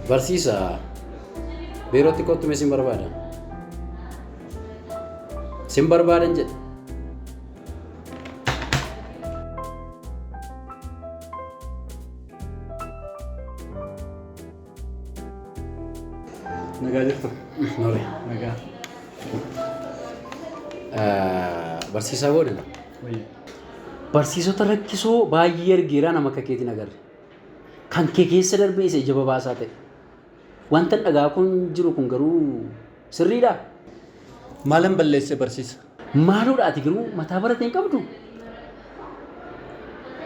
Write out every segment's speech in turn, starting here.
Barsiisaa biirootti kottume sin barbaada. Sin barbaadan jedhe. Nagaa jirtu? Noore. Nagaa. Barsiisaa godina. Wayya. Barsiisota rakkisoo baay'ee argeeraa nama akka keetiin agarre. Kan kee keessa darbee isa ija babaasaa ta'e. Wanta dhagaa kun jiru kun garuu sirriidhaa? Maalan balleesse barsiisa? Maaloodhaati garuu mataa barateen qabdu.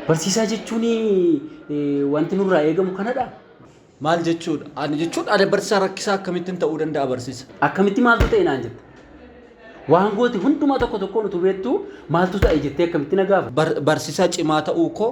Barsiisaa jechuun wanti nurraa eegamu kanadha. Maal jechuudha? Ani jechuudha ani barsiisaa rakkisaa akkamittiin ta'uu danda'a barsiisa? Akkamitti maaltu ta'e naan jette? Waan gooti hundumaa tokko tokkoon utuu beektu maaltu ta'e jettee akkamitti na gaafa? Barsiisaa cimaa ta'uu koo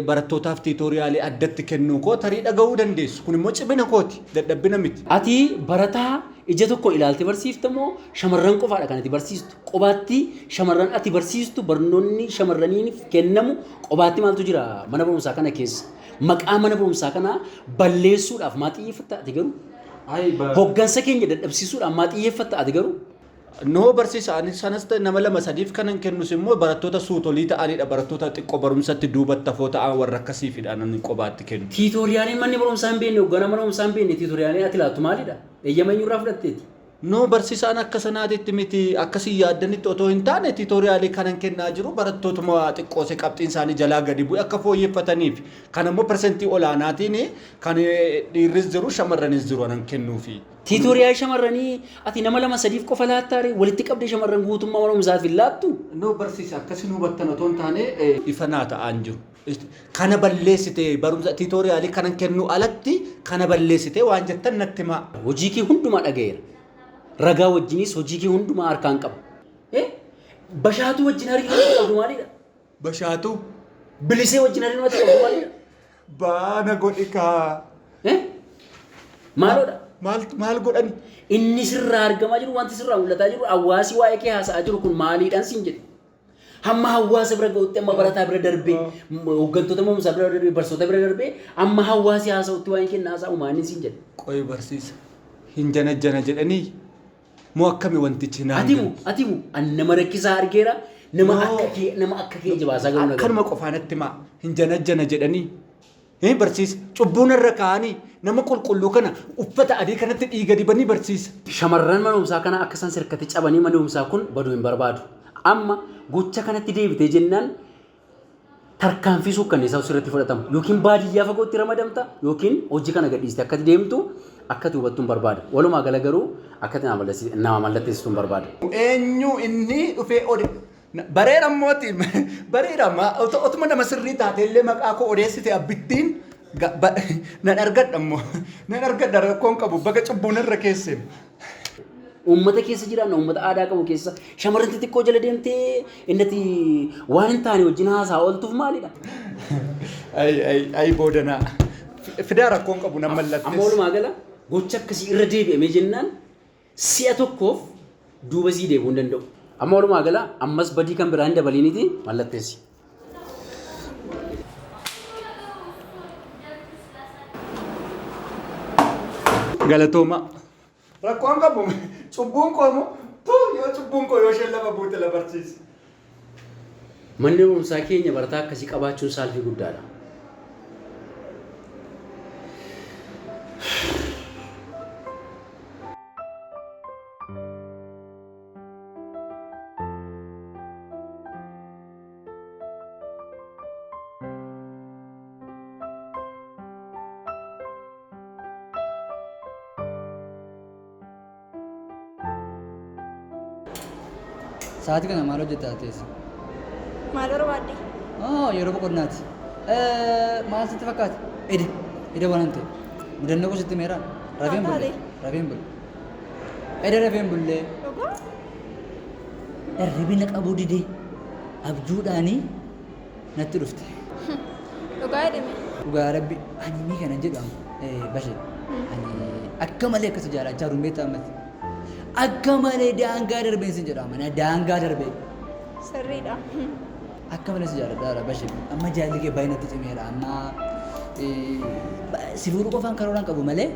barattootaaf tiitoriyaalii addatti kennuu koo tarii dhaga'uu dandeessu. Kun immoo cimina kooti, dadhabbina miti. Ati barataa ija tokko ilaaltee barsiifta moo shamarran qofaadha kan ati barsiistu? Qobaatti shamarran ati barsiistu barnoonni shamarraniif kennamu qobaatti maaltu jira mana barumsaa kana keessa? Maqaa mana barumsaa kanaa balleessuudhaaf maa xiyyeeffatta ati garuu? Hoggansa keenya dadhabsiisuudhaaf maa xiyyeeffatta ati garuu? Noo barsiisa ani sanas ta'e nama lama sadiif kanan kennus immoo barattoota suutolii ta'anidha. Barattoota xiqqoo barumsatti duubatti hafoo ta'an warra akkasiifidha namni qobaatti kennu. Tiitoriyaaleen manni barumsaa hin beekne hoggana mana barumsaa hin beekne tiitoriyaaleen ati laattu maalidha? Eeyyama eenyurraa fudhatteeti? Noo barsiisaan akka sanaatitti miti akkasii yaaddanitti otoo hin taane tiitoriyaalii kanan kennaa jiru barattootuma xiqqoose qabxiin isaanii jalaa gadi bu'e akka fooyyeffataniif. Kan immoo persentii olaanaatiin kan dhiirris jiru shamarranis jiru anan kennuufi. Tiitoriyaa shamarranii ati nama lama sadiif qofa laattaare walitti qabdee shamarran guutummaa mana barumsaatiif laattu? Noo barsiisa akkasiin hubattan otoo hin taane ifanaa ta'aan jiru. Kana balleessite barumsa tiitoriyaalii kanan kennu alatti kana balleessite waan jettan natti himaa. Hojii kee hundumaa dhaga'eera. Ragaa wajjinis hojii kee hundumaa harkaan qaba. Bashaatuu wajjin hariiroo qabdu maalidha? Bashaatuu? Bilisee wajjin hariiroo qabdu maalidha? Baana godhi kaa. Maaloodha? Maal godhani? Inni sirraa argamaa jiru wanti sirraa mul'ataa jiru hawaasi waa'ee kee haasa'aa jiru kun maaliidhaan siin jedhe? Hamma hawaasa bira ga'utti amma barataa bira darbee hooggantoota barumsaa bira darbee barsiisota bira darbee amma hawaasi haasa'utti waa'ee kee haasa'u maaliin siin jedhe? Qoy barsiisa. Hin janajjana jedhanii moo akkami wantichi naan? Atimu nama rakkisaa argeera nama akka kee jabaasaa garuu nagaa. Akkanuma qofaanatti maa hin janajjana jedhanii. Barsiisa cubbuun irra kaa'anii nama qulqulluu kana uffata adii kanatti dhiiga dibanii barsiisa. Shamarran mana barumsaa kana akka isaan sirkatti cabanii mana barumsaa kun baduu hin barbaadu. Amma gocha kanatti deebitee jennaan tarkaanfii suukkanneessaa sirratti fudhatamu. Yookiin baadiyyaa fagootti ramadamta yookiin hojii kana gadhiiste akkati deemtu akkati hubattu hin barbaada. Walumaa gala garuu akkati nama mallatteessitu hin barbaada. Eenyu inni dhufee ode bareera mooti bareera ma otuma nama sirrii taatellee maqaa koo odeessite abbittiin nan argadha rakkoon qabu baga cubbuun irra keesseen. Uummata keessa jiraanna uummata aadaa qabu keessa shamarran xixiqqoo jala deemtee innati waan hin taane wajjin haasaa ooltuuf maalidha? Ay boodanaa fidaa rakkoon qabu nan mallatteessa. Amma walumaa gala gocha akkasii irra deebi'amee jennaan si'a tokkoof duuba sii deebi'uu hin danda'u. Amma walumaa gala ammas badii kan biraa hin dabaliiniti mallatteessi. Galatooma. Rakkoon qabu cubbuun koo moo yoo cubbuun koo yoo shallama buute la barsiisa. Manni barumsaa keenya barataa akkasii qabaachuun saalfii guddaadha. Sa'aatii kana maal hojjetaa teessa? Maal barbaadde? Yeroo boqonnaati. Maal sitti fakkaata? Eda waan ta'e. Mudannoo koo sitti meeraa? Rafeen bulle. Eda rafeen bullee. Dhugaa? Darribii na qabuu didee abjuudhaanii natti dhufte. Dhugaa jedhame. Dhugaa rabbi ani ni kana jedhamu bashee. Ani akka malee akkas jaalachaa rumbee taa'amatti. Akka malee daangaa darbeen sin jedhama. Daangaa darbee. Sirriidha. Akka malee si jaaladha bashee. Amma jaalli kee baay'inatti cimeera. Amma si fuudhu qofaan karooraan qabu malee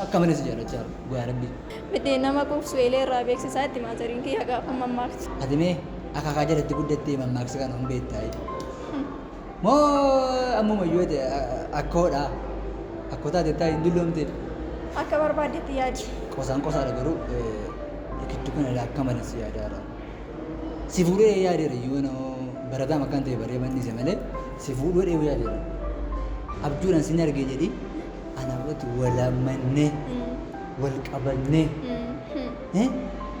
akka malee si jaallachaa jiru gaa rabbi. Miti nama kuufsuulee irraa beeksisaa itti maatariin kiyya gaafa mammaaksu. Ati mee akaakaa jalatti guddattee mammaaksa kana hin beektaa? Moo ammuma iyyuu akkoodha akkoo taate taa hin dulloomte. Akka barbaaddetti yaadi. Qosaan qosaadha garuu gidduu kana akka malee si yaadaadha. Si fuudhee yaadeera iyyuu barataa makkaan ta'e baree mannise malee si fuudhuu dheewu yaadeera. Abjuudhaan sin argee jedhi anaa walitti wal ammannee wal qabannee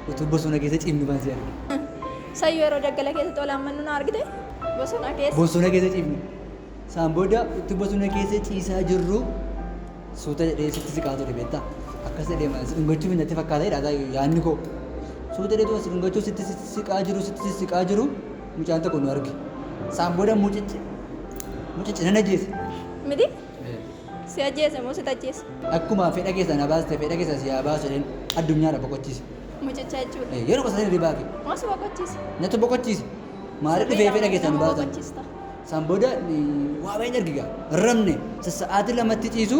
utuu bosona keessa ciifnu baan si arge. Sayyoo yeroo daggala keessatti wal ammannu na argite? Bosona keessa. Bosona keessa ciifnu. Saan booda utuu bosona keessa ciisaa jirru suuta jedhee sitti siqaa ture beektaa? Akkas jedhee dhungachuuf natti fakkaata yaadni koo. Suuta jedhee dhungachuu sitti siqaa jiru mucaan tokko nu arge. Saan booda mucichi nan ajjeese. Miti? Si ajjeese moo si ajjeese? Akkuma fedha keessa na baaste fedha keessa si haa baasu jedheen addunyaadha boqochiise. Mucicha jechuudha. Yeroo qosa sana ribaa fi. Maas boqochiise? Natti boqochiise. Maaliif dhufee fedha keessa nu baatan? Boqochiista. Saan booda waa baay'een argigaa. Ramne sa'aatii lamatti ciisu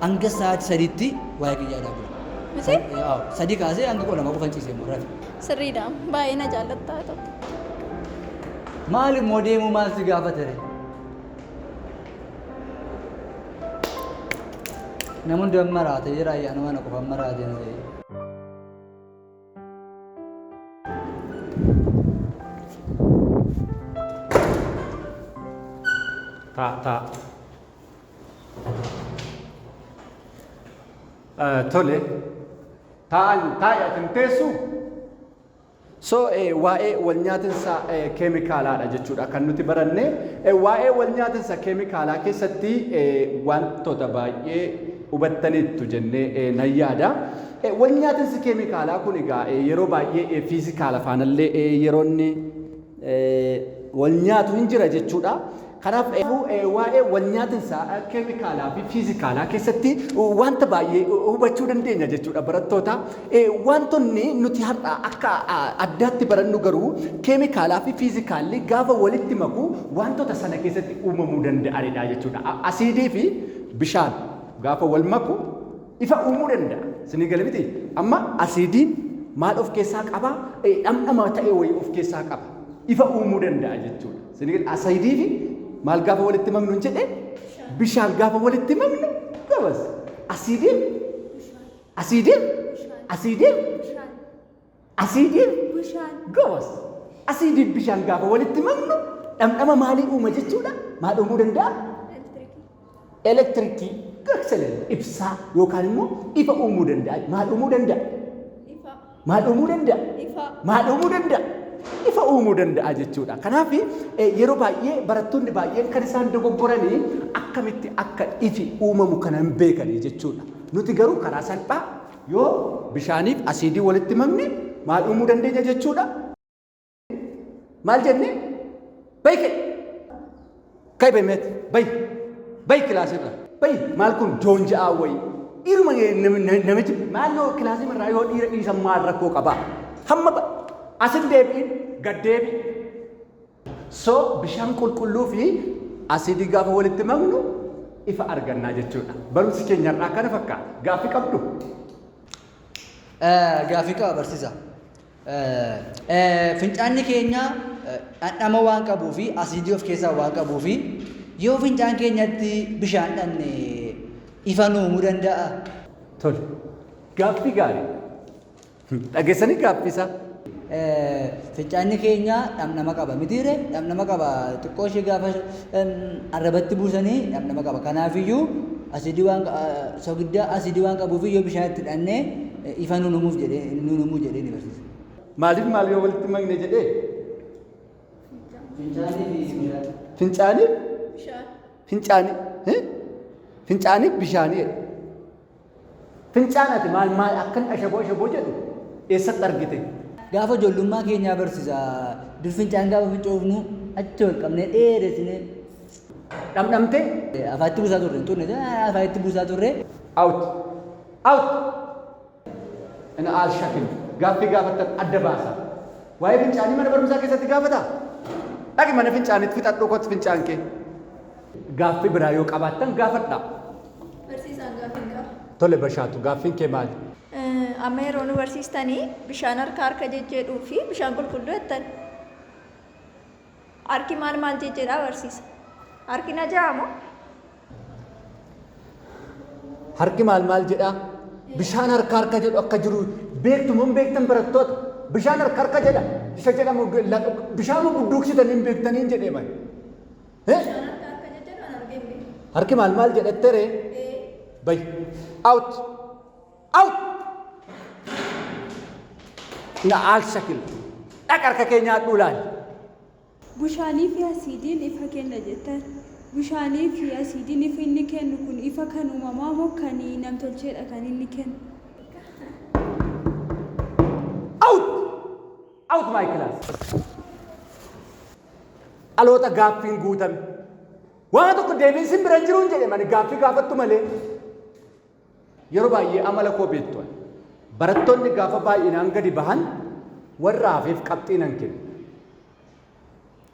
hanga sa'aatii sadiitti waa'ee kiyyaadhaa bula. Miti? Sadii kaasee hanga kudha lama qofan ciisee immoo rafe. Sirriidha. Baay'ee na jaallattaa ta'u. Maal immoo deemuu maal si gaafatare? Namoonni amma maraate jira ayyaana mana qofa maraate na ta'e. Ta. Tole. Taa'atin teessu. So waa'ee wal nyaatinsa keemikaalaadha jechuudha kan nuti baranne. Waa'ee wal nyaatinsa keemikaalaa keessatti wantoota baay'ee hubattaniittu jennee nan yaada. Wal nyaatinsi keemikaalaa kun egaa yeroo baay'ee fiizikaala faanallee yeroo inni wal nyaatu hin jira jechuudha. Kanaaf waa'ee wal nyaatinsa keemikaalaa fi fiizikaalaa keessatti wanta baay'ee hubachuu dandeenya jechuudha barattoota. Wantoonni nuti har'a akka addaatti barannu garuu keemikaalaa fi fiizikaalli gaafa walitti maku wantoota sana keessatti uumamuu danda'anidha jechuudha. Asiidii fi bishaan gaafa wal maku ifa uumuu danda'a. Isinii gala miti? Amma asiidiin maal of keessaa qaba? Dhamdhama ta'e wayii of keessaa qaba. Ifa uumuu danda'a jechuudha. Isinii gala asiidii fi maal gaafa walitti mamnu hin jedhe? Bishaan gaafa walitti mamnu gabas. Asiidiin gabas. Asiidiin bishaan gaafa walitti mamnu dhamdhama maalii uuma jechuudha? Maal uumuu danda'a? Elektirikii. Excellent. Ibsaa yookaan immoo ifa uumuu danda'a. Maal uumuu danda'a? Maal uumuu danda'a? Maal uumuu danda'a? Ifa uumuu danda'a jechuudha. Kanaaf yeroo baay'ee barattoonni baay'een kan isaan dogoggoranii akkamitti akka ifi uumamu kana hin beekanii jechuudha. Nuti garuu karaa salphaa yoo bishaaniif asiidii walitti mamne maal uumuu dandeenya jechuudha. Maal jennee? Bayi kai beemet bayi kilaasirra bayi maal kun joonja'aa wayii dhiiruma namichi maaloo kilaasii irraa yoo dhiira dhiisan maal rakkoo qabaa? Hamma asin deebiin gad deebi. So bishaan qulqulluu fi asiidii gaafa walitti mamnu ifa argannaa jechuudha. Barumsi keenya irraa kana fakkaata. Gaaffii qabdu? Gaaffii qaba barsiisa. Fincaanni keenya dhandhama waan qabuu fi asiidii of keessaa waan qabuu fi yoo fincaan keenyatti bishaan dhanne ifa uumuu danda'a. Tole. Gaaffii gaarii. Dhageessanii gaaffiisa. Fincaanni keenya dhamdhama qaba mitiire dhamdhama qaba xiqqoo ishee gaafa arrabatti buusanii dhamdhama qaba kanaafiyyuu asiidii waan soogiddaa asiidii waan qabuuf yoo bishaan itti dhannee ifa nuumuu jedhee ni barsiisa. Maaliif maal yoo walitti magne jedhee? Fincaanii Fincaaniif bishaanii jedhe. Fincaanati maal akkan ashaboo jedhu eessatti argite? Gaafa ijoollummaa keenyaa barsiisa. Dur fincaan gaafa fincoofnu achi ol qabnee dheeressinee dhamdhamtee afaatti buusaa turre hin turre afaatti buusaa turre. Out. Ina al shakil gaaffii gaafattan adda baasa. Waa'ee fincaanii mana barumsaa keessatti gaafataa? Dhaqi mana fincaanitti fixadhuu kotti fincaan kee. Gaaffii biraa yoo qabaattan gaafadhaa. Barsiisaan gaaffiin qaba. Tole Bashaatu gaaffiin kee maali? Amma yeroo nu barsiistanii bishaan harka jejjeedhuu fi bishaan qulqulluu jettan. Harki maal jejjeedhaa barsiisa? Harki na ja'amoo? Harki maal jedhaa? Bishaan harka jedhu akka jiru beektu moo beektan barattoota? Bishaan harka jedha. Isa jedhamu bishaan budduuqsitan hin beektaniin jedhee maali? Bishaan harka jejjeedhu an argee. Harki maal jedhatte ree? Bay. Out. Out. Na al shakil. Dhaq harka keenyaa dhuulaani. Bishaanii fi asiidiin ifa kenna jettan. Bishaanii fi asiidiin ifa inni kennu kun ifa kan uumamaa moo kan namtolcheedha kan inni kennu? Out! Out my class. Aloota gaaffiin guutame. Waan tokko deebiin sin bira jiruun jedhe mani gaaffii gaafattu malee. Yeroo baay'ee amala koo beektu. Barattoonni gaafa baay'inaan gadi bahan warra hafeef qabxiin hin kennu.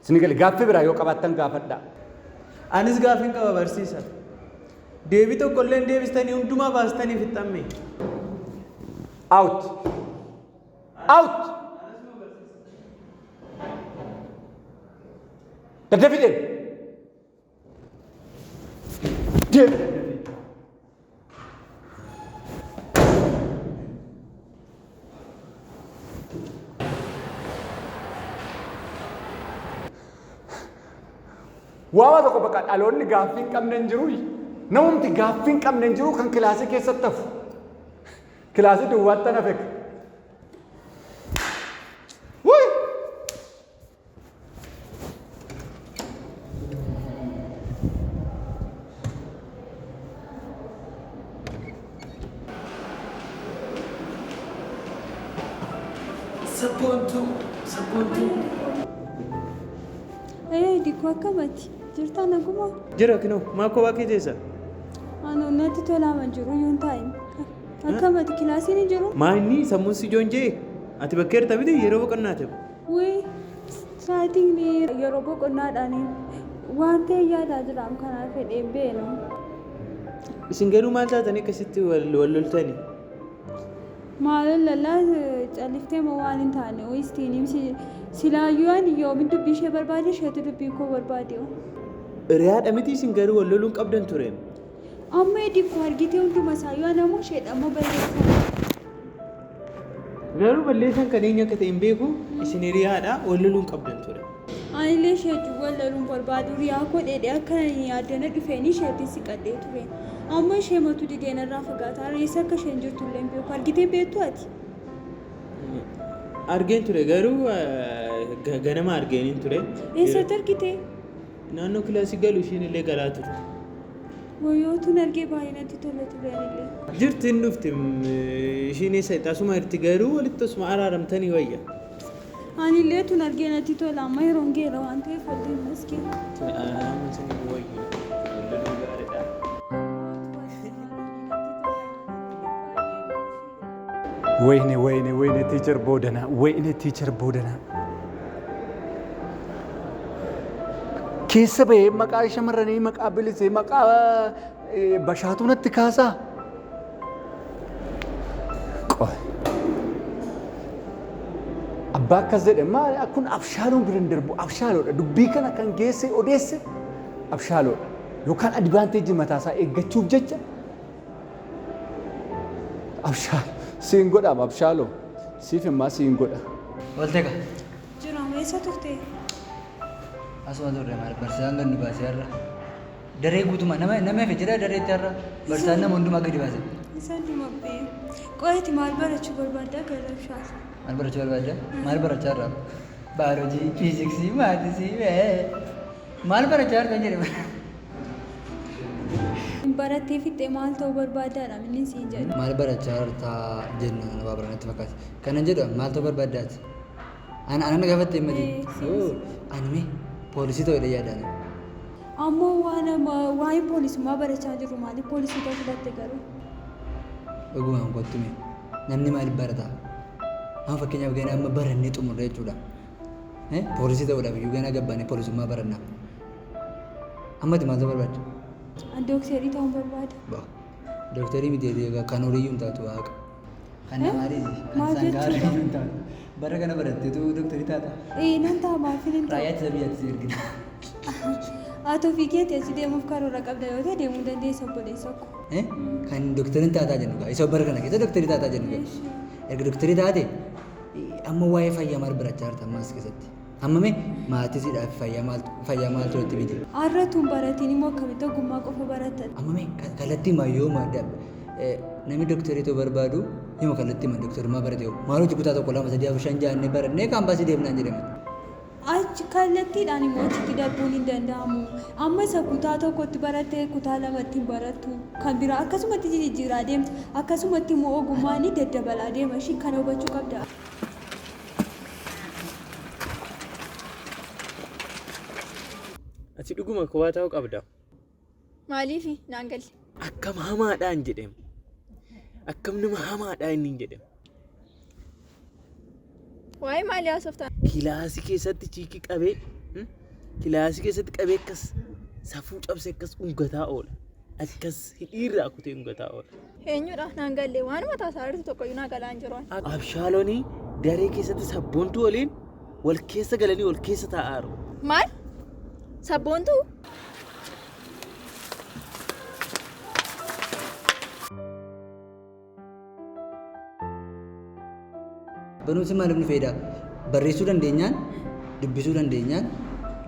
Sinigali gaaffii biraa yoo qabaattan gaafadhaa. Anis gaaffiin qaba barsiisa. Deebii tokkollee deebistanii hundumaa baastanii fixxamme. Out. Out. Daddafi deemi. Deemi. Waa tokko bakka dhaloonni gaaffii hin qabne hin jiru. Namumti gaaffii hin qabne hin jiru kan kilaasii keessatti hafu. Kilaasii duwwaatti hafe. Wuy! Sabboontuu. Dikko akkamati? Jirtaan naguma? Jira kinoo maa kophaa kee teessa? Anu natti tolaaman jiru yoon taa'im. Akkamati kilaasiin hin jiru? Maa inni sammuun si joon jee? Ati bakka hirta miti yeroo boqonnaa ta'u. Wii sa'aatiin yeroo boqonnaadhaan waan ta'e yaadaa jiraam kanaaf fedhee beenu. Isin garuu maal taatanii akkasitti wal loltanii? Maalin lallaa calliftee moo waan hin taane wayistiin silaayyuu ani yoomin dubbii ishee barbaade isheetu dubbii koo barbaade. Hiriyaadha miti isin garuu wal loluun qabdan ture. Amma dikko argitee hunduma isaayyuu anamoo isheedhammoo balleessaa. Garuu balleessan kan eenyu akka ta'e hin beeku isin hiriyaadha wal loluun qabdan ture. Anillee isheetu wal loluun barbaadu riyaa koo dheedhee akka yaaddana dhufeen isheetti siqadhee ture. Amma ishee matu dideenarraa fagaataa reessa akka isheen jirtullee hin beeku argitee beektu ati. Argeen ture garuu ganama argeen ture. Eessatti argite? Naannoo kilaasii galu isheen illee galaa turte. Wayyootuun argee baay'ee natti tola tureenillee. Jirti hin dhufti isheen eessa asuma jirti garuu walitti osuma araaramtanii wayya. Anillee tun argee natti tola amma yeroon geera waan ta'eef waliin maskeen. Wayne teacher boodana. Wayne teacher boodana. Keessa bahee maqaa shamarranii maqaa bilisee maqaa Bashaatu natti kaasaa. Abbaa akkas jedhe maali akkun abshaaluun biran darbu abshaaloodha dubbii kana kan geesse odeesse abshaaloodha yookaan advaanteejii mataasaa eeggachuuf jecha abshaal siin godhama abshaaloo siif immaa siin godha. Walteeka. Jiraama eessa turte? Asuma turre maal barsiisaan gadi baasee har'a. Daree guutumaa nama fi jira dareetti har'a barsiisaan nama hundumaa gadi baase. Isaan dumabbee qo'eeti maal barachuu barbaaddaa gara abshaatu? Maal barachuu barbaadda? Maal barachaa irraa? Baayoloojii, fiiziksii, maatisii maal barachaa irraa jedhama. Barattee fixxee maal ta'uu barbaaddaadha inni siin jedhu. Maal barachaa irraa jennu waa baranatti fakkaata. Kanan jedhu maal ta'uu barbaaddaati? Ana gaafatte himmati. Ani poolisii ta'uu yaadaan. Ammoo waa'ee poolisummaa barachaa jirru maaliif poolisii ta'uu filatte garuu? Dhugumaan kottume namni maaliif barataa? Amma fakkeenyaaf ganaa amma barannee xumurre jechuudha. Poolisii ta'uudhaaf iyyuu ganaa gabbaanee poolisummaa barannaa. Ammatti maal barbaadde? Dookterii ta'uun barbaada. Bah, dookterii miti egaa kan horiyyuu hin taatu waaqa. Kan namaadhiis kan Maal isaan jechuudha? gaariyyuu hin taatu. Bara kana baratteetu dookterii taata. Nan ta'a maafin hin ta'u. Raayyaa ittisa biyyaatti ergina. Haa ta'u fiigeeti asii deemuuf karoora qabda yoo ta'e deemuu dandeessa obboleessa koo. Kan dookteriin taataa jennu gaa isa bara kana keessa dookterii taataa jennu gaa. Erga dookterii taate amma waa'ee fayyaa maal barachaa jirta ammas keessatti. Hammame maatisiidhaaf fayyaa maaltu itti bite. Har'atuun baratiin immoo akkamitti ogummaa qofa baratan. Hammame kallattii mayyoo namni dookterii ta'uu barbaadu hima kallattii ma dookterummaa barate maaloo kutaa tokko lama sadii afur shan jaannee barannee kaampaasii deemnaan jedhama. Achi kallattiidhaan immoo achitti darbuun hin danda'amu. Amma isa kutaa tokkotti barattee kutaa lamatti hin barattu. Kan biraa akkasumatti jijjiiraa deemta. Akkasumatti immoo ogummaan daddabalaa deema. Ishii kana hubachuu qabda. Ati dhuguma kophaa ta'uu qabda. Maaliif naan galle? Akkam hamaadhaan jedhama. Akkam nama hamaadhaan inni jedhama. Waa'ee maalii haasoftaa? Kilaasii keessatti ciikii qabee kilaasii keessatti qabee akkas safuu cabse akkas ungataa oola. Akkas hidhiirraa kutee ungataa oola. Eenyudha naan galle waan mataa isaa irratti tokkoyyuu naa galaan jiru. Abshaaloonii daree keessatti sabboontuu waliin wal keessa galanii wal keessa taa'aaru. Maal? Sabboontuu? Barumsi maaliif nu fayyada? Barreessuu dandeenyaan, dubbisuu dandeenyaan,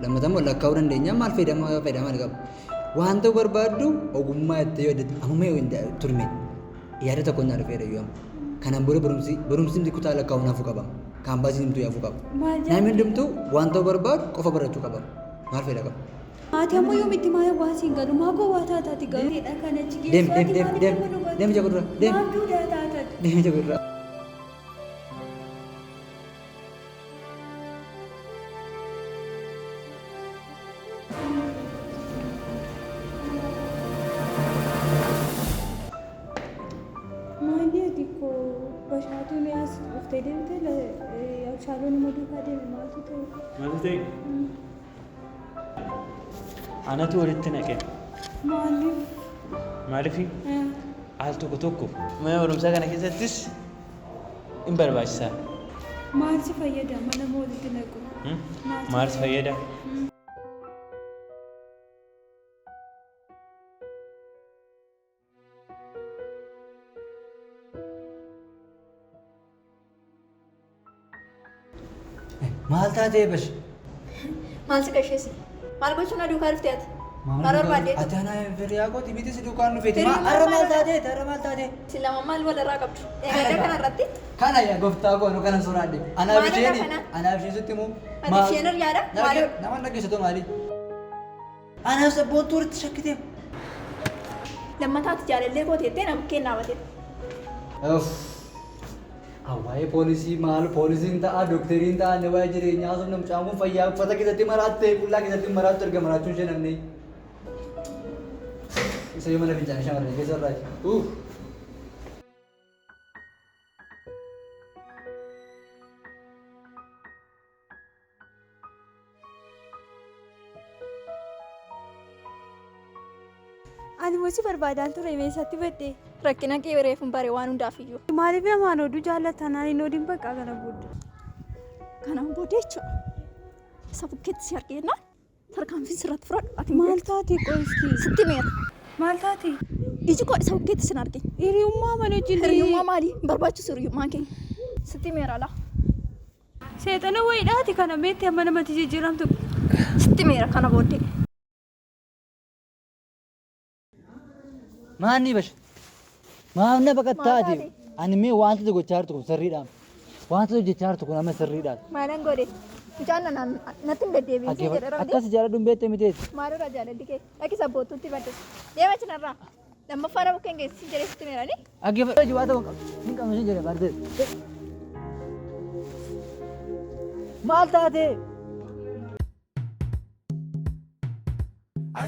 lammataan wal lakkaa'uu dandeenyaan maal faayidaa maal qaba? Waan ta'uu barbaaddu ogummaa itti yoo hojjette ammuma yoo hin turme yaada tokko naa dhufeera yoo amma. Kanaan booda barumsi kutaa lakkaa'uu naafuu qaba. Kaampaasiin himtuu yaafuu qaba. Namni hundumtuu waan ta'uu barbaadu qofa barachuu qaba. Maal faayidaa qaba? Ati ammoo yoomitti maal baasiin galu maa gowwaa taataati galu. Kan achi Deem jagurra. Maal duudaa taataati. Deem jagurra. Bashaatuun as dhuftee deemtee abshaaloon immoo duukaa deeme maaltu ta'e? Maaltu ta'e? Anatu walitti naqe. Maaliif? Maaliif? Al tokko tokko mana barumsaa kana keessattis hin barbaachisaa. Maal si fayyada mana walitti naqu? Maal si fayyada? Maal taatee bash? Maal si qasheessi? Maal gochuun aduu kaa dhuftee ati? Maal barbaaddeetu? Ati ana firiyaa kooti miti si duukaan dhufeeti. Har'a maal taatee? Har'a maal taatee? Si lama maal walirraa qabdu? Eegada kanarratti? Kana yaa gooftaa koonu kana soraadhe. Anaaf isheeni. Anaaf isheen sitti immoo. Ati isheen hiryaadha? Maaliif? Nama dhaggeessatu maali? Anaaf sabboontuu walitti shakkitee. Lammataati jaalallee kooteettee nama kennaa bateetu. Waa'ee poolisii maal poolisiin ta'a dookteriin ta'a inni waa'ee jireenyaa sun namcaamuun fayyaa uffata keessatti maraattee qullaa keessatti maraattu erga maraachuun ishee namni. Isa yoo mana fincaanii shamarree keessa irraa. Ani mosi barbaadaan ture meeshaatti badde. Rakkina kee reefuun bare waan hundaaf iyyuu. Maaliif namaan oduu jaallatanaan hin odiin bakka kana booda. Kanaan booda jechuudha. Isa bukkeetti si argeenaan tarkaanfiin sirratti fudhadhu. Ati Maal taate qoyskii? sitti meera. Maal taate? Iji koo isa bukkeetti sin argine. Hiriyummaa mana wajjin. Hiriyummaa maali? Hin barbaachisu hiriyummaa keenya. Sitti meera laa. Seexana wayiidhaati kana meetti amma namatti jijjiiramtu. Sitti meera kana booddee. Maanni bash? Maamna baqattaati. Ani mee wanta gochaa jirtu kun sirriidhaan. Wanta hojjechaa jirtu kun amma sirriidhaan. Maalan godhe? Mucaan natti hin deddeebiin jedhe Akkas jaaladhuun beektee miteeti. maalirraa jaalalli kee? Dhaqi sabboottuutti badde. Deema cinarraa. Lammaffaa bukkeen geessi jedhee sitti meeranii? Aggeeffadhu waa ta'u hin qabne sin jedhe baarte. Maal taate? I